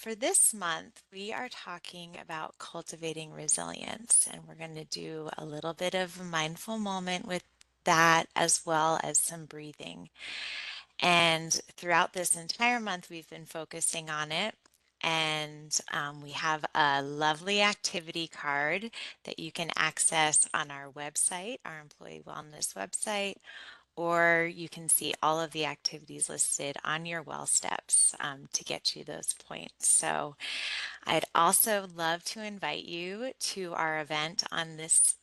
For this month, we are talking about cultivating resilience, and we're going to do a little bit of a mindful moment with that as well as some breathing. And throughout this entire month, we've been focusing on it. And we have a lovely activity card that you can access on our website, our employee wellness website, or you can see all of the activities listed on your well steps to get you those points. So I'd also love to invite you to our event on this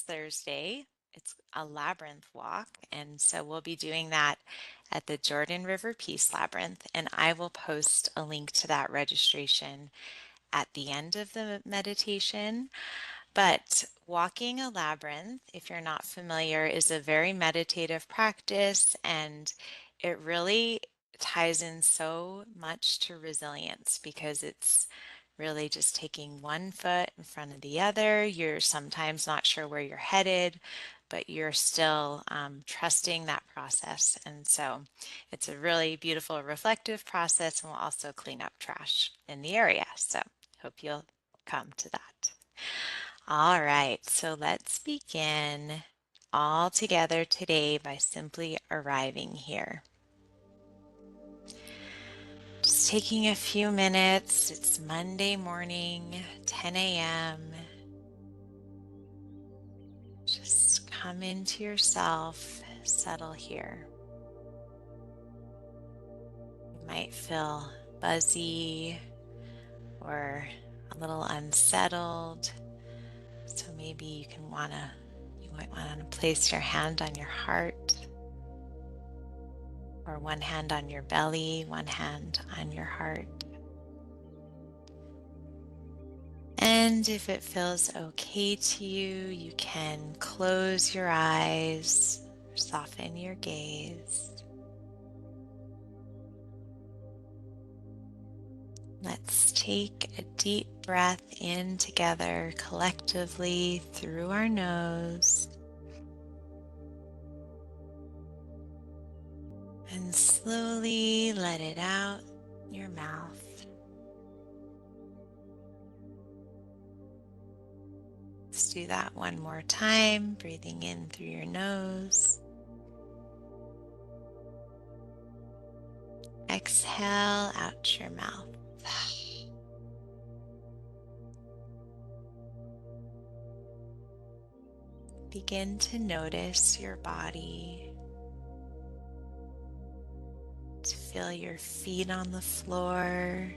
Thursday. It's a labyrinth walk, and so we'll be doing that at the Jordan River Peace Labyrinth, and I will post a link to that registration at the end of the meditation. But walking a labyrinth, if you're not familiar, is a very meditative practice, and it really ties in so much to resilience because it's really just taking one foot in front of the other. You're sometimes not sure where you're headed, but you're still trusting that process. And so it's a really beautiful, reflective process, and we'll also clean up trash in the area. So hope you'll come to that. All right, so let's begin all together today by simply arriving here. Just taking a few minutes. It's Monday morning, 10 a.m. Just come into yourself, settle here. You might feel buzzy or a little unsettled. So maybe you might want to place your hand on your heart, or one hand on your belly, one hand on your heart. And if it feels okay to you, you can close your eyes, soften your gaze. Let's take a deep breath in together collectively through our nose. And slowly let it out your mouth. Let's do that one more time, breathing in through your nose. Exhale out your mouth. Begin to notice your body, to feel your feet on the floor.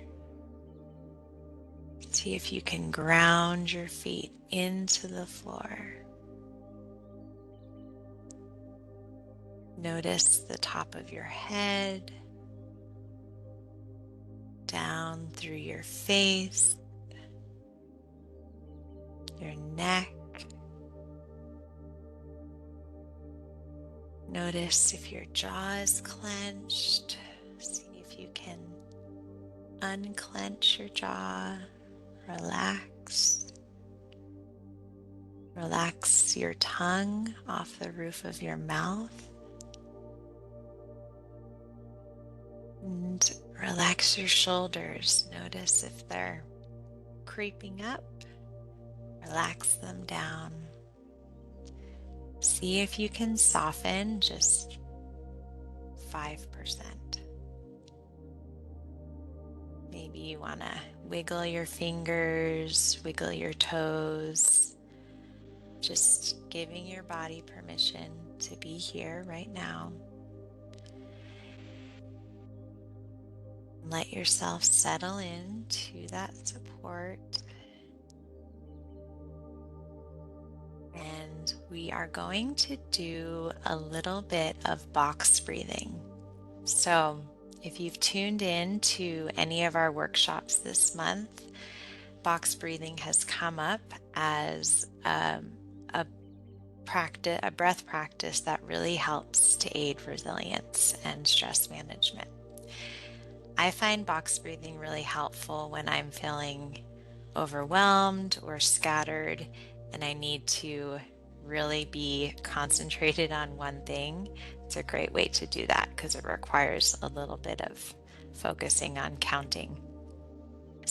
See if you can ground your feet into the floor. Notice the top of your head, down through your face, your neck. Notice if your jaw is clenched. See if you can unclench your jaw, relax. Relax your tongue off the roof of your mouth. And relax your shoulders. Notice if they're creeping up. Relax them down. See if you can soften just 5%. Maybe you want to wiggle your fingers, wiggle your toes, just giving your body permission to be here right now. Let yourself settle into that support. And we are going to do a little bit of box breathing. So if you've tuned in to any of our workshops this month, box breathing has come up as a breath practice that really helps to aid resilience and stress management. I find box breathing really helpful when I'm feeling overwhelmed or scattered and I need to really be concentrated on one thing. It's a great way to do that because it requires a little bit of focusing on counting.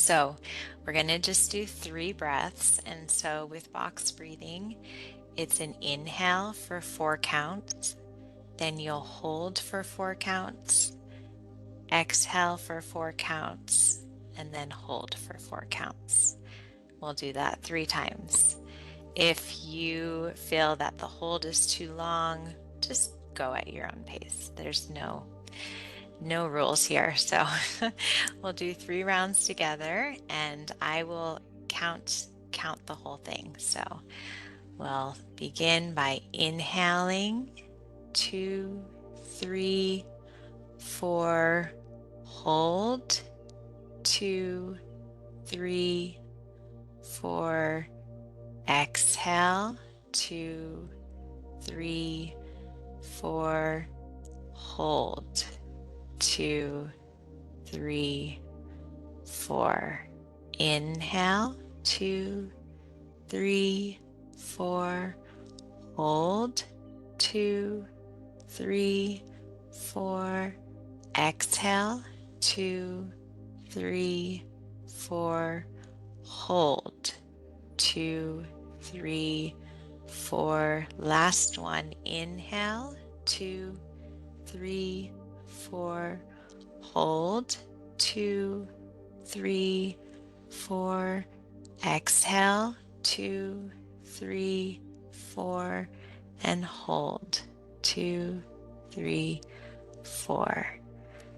So we're going to just do 3 breaths. And so with box breathing, it's an inhale for 4 counts, then you'll hold for 4 counts, exhale for 4 counts, and then hold for 4 counts. We'll do that 3 times. If you feel that the hold is too long, just go at your own pace. There's no rules here. So we'll do 3 rounds together and I will count the whole thing. So we'll begin by inhaling 2, 3, 4, hold 2, 3, 4, exhale 2, 3, 4, hold 2, 3, 4. Inhale 2, 3, 4, hold 2, 3, 4, exhale 2, 3, 4, hold 2, 3, 4. Last one. Inhale 2, 3, 4, hold 2, 3, 4, exhale 2, 3, 4, and hold 2, 3, 4.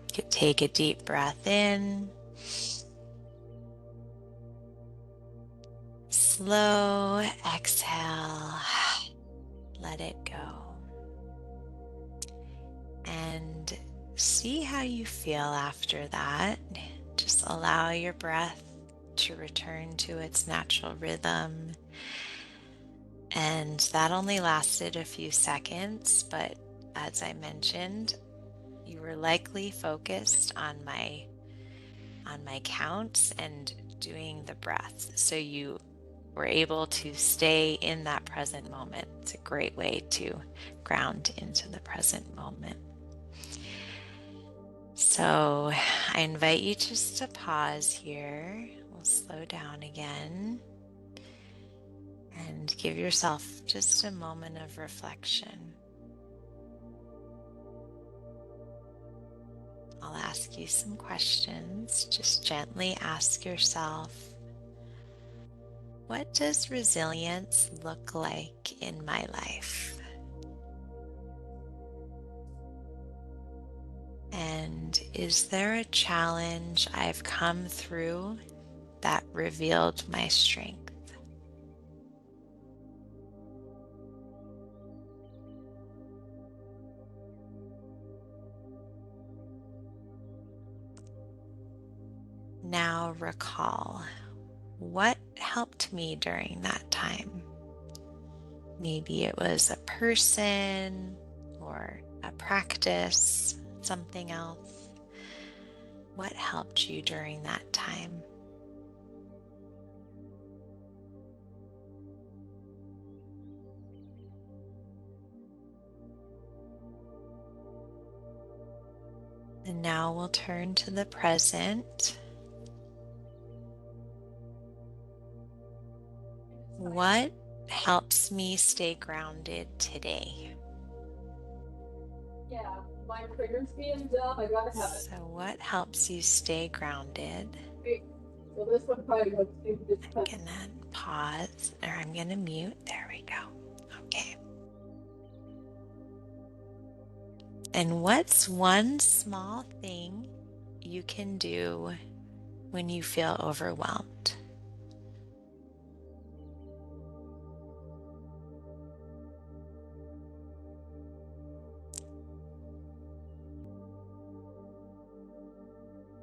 You could take a deep breath in, slow exhale, let it go, and see how you feel after that. Just allow your breath to return to its natural rhythm. And that only lasted a few seconds, but as I mentioned, you were likely focused on my counts and doing the breath. So you were able to stay in that present moment. It's a great way to ground into the present moment. So I invite you just to pause here. We'll slow down again and give yourself just a moment of reflection. I'll ask you some questions. Just gently ask yourself, what does resilience look like in my life? And is there a challenge I've come through that revealed my strength? Now recall, what helped me during that time? Maybe it was a person or a practice, something else. What helped you during that time? And now we'll turn to the present. What helps me stay grounded today? Yeah, my trigger's being dumb. I gotta have it. So, what helps you stay grounded? Wait, so this one probably looks stupid. I'm gonna pause, or I'm gonna mute. There we go. Okay. And what's one small thing you can do when you feel overwhelmed?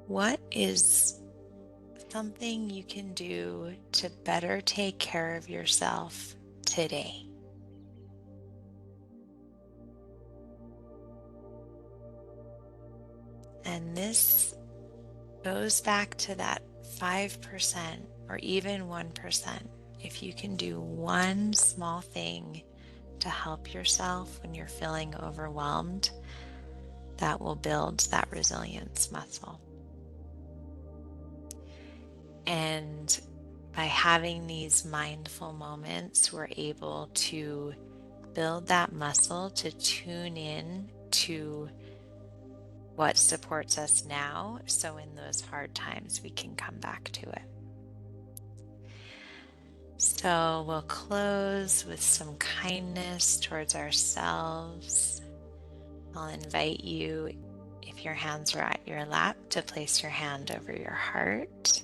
What is something you can do to better take care of yourself today? And this goes back to that 5% or even 1%. If you can do one small thing to help yourself when you're feeling overwhelmed, that will build that resilience muscle. And by having these mindful moments, we're able to build that muscle to tune in to what supports us now. So in those hard times, we can come back to it. So we'll close with some kindness towards ourselves. I'll invite you, if your hands are at your lap, to place your hand over your heart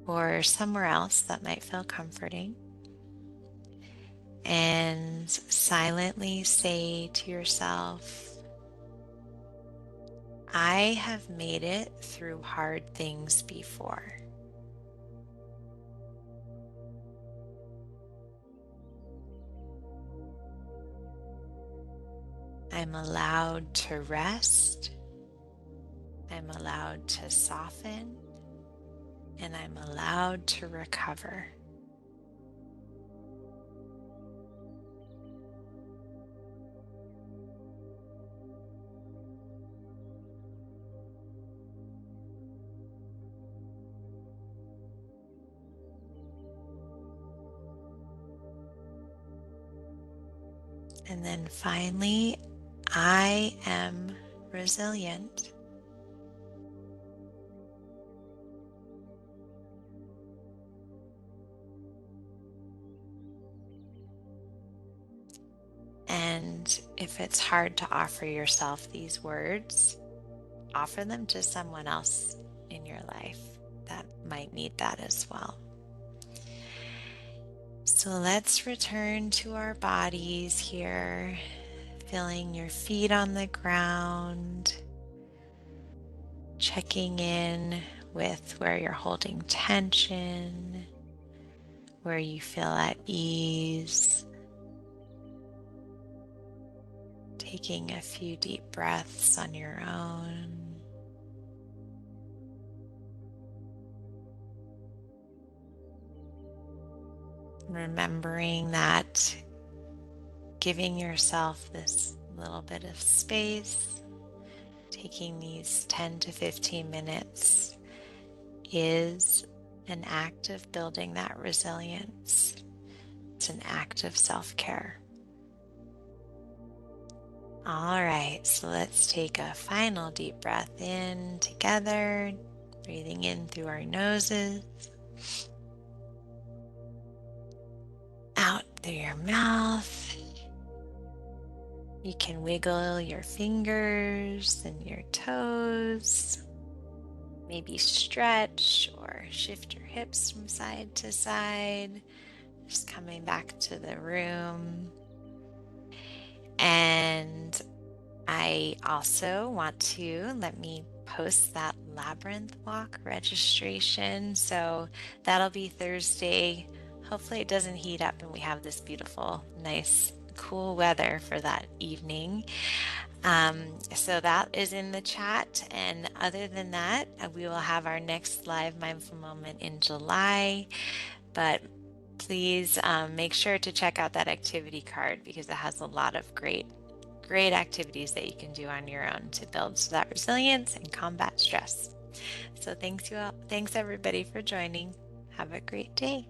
or somewhere else that might feel comforting. And silently say to yourself, I have made it through hard things before. I'm allowed to rest. I'm allowed to soften. And I'm allowed to recover. And then finally, I am resilient. And if it's hard to offer yourself these words, offer them to someone else in your life that might need that as well. So let's return to our bodies here, feeling your feet on the ground, checking in with where you're holding tension, where you feel at ease, taking a few deep breaths on your own. Remembering that giving yourself this little bit of space, taking these 10 to 15 minutes is an act of building that resilience. It's an act of self-care. All right, so let's take a final deep breath in together, breathing in through our noses, out through your mouth. You can wiggle your fingers and your toes, maybe stretch or shift your hips from side to side, just coming back to the room. And I also want to let me post that labyrinth walk registration. So that'll be Thursday. Hopefully, it doesn't heat up and we have this beautiful, nice, cool weather for that evening. So that is in the chat. And other than that, we will have our next live mindful moment in July. But please make sure to check out that activity card because it has a lot of great activities that you can do on your own to build that resilience and combat stress. So thanks everybody for joining. Have a great day.